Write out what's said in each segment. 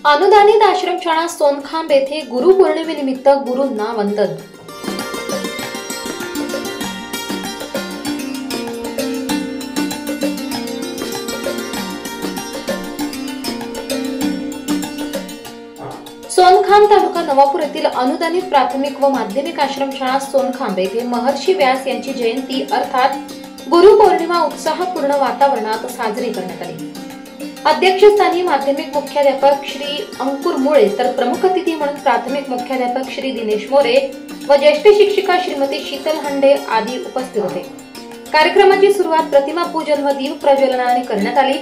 अनुदानित आश्रमशाळा सोनखांब येथे गुरुपौर्णिमेनिमित्त गुरूंना वंदन। सोनखांब तालुका नवापूर येथील अनुदानित प्राथमिक व माध्यमिक आश्रमशाळा सोनखांब येथे महर्षी व्यास यांची जयंती अर्थात गुरुपौर्णिमा उत्साहपूर्ण वातावरणात साजरी करण्यात आली। अध्यक्षस्थानी माध्यमिक मुख्याध्यापक श्री अंकुर मुळे तर प्रमुख अतिथी म्हणून प्राथमिक मुख्याध्यापक श्री दिनेश मोरे व ज्येष्ठ शिक्षिका श्रीमती शीतल हंडे आदी उपस्थित होते। कार्यक्रमाची सुरुवात प्रतिमा पूजन व दीप प्रज्वलनाने करण्यात आली।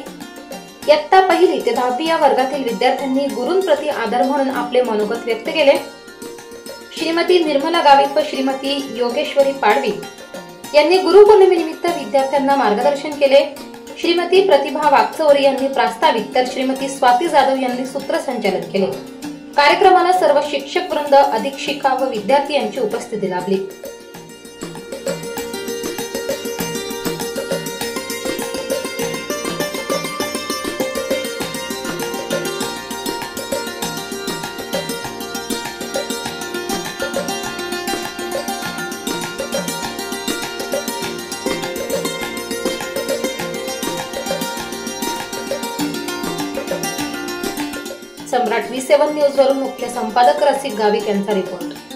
इयत्ता 1ली ते 10वी या वर्गातील विद्यार्थ्यांनी गुरूंप्रती आदर म्हणून आपले मनोगत व्यक्त केले। श्रीमती निर्मला गावित व श्रीमती योगेश्वरी पाडवी यांनी गुरुपौर्णिमेनिमित्त विद्यार्थ्यांना मार्गदर्शन केले। श्रीमती प्रतिभा वागचौरे यांनी प्रास्ताविक तर श्रीमती स्वाती जाधव यांनी सूत्रसंचालन केले। कार्यक्रमाला सर्व शिक्षक वृंद, अधीक्षिका व विद्यार्थी यांची उपस्थिती लाभली। सम्राट V7 न्यूज वरून मुख्य संपादक रसिक गावित यांचा रिपोर्ट।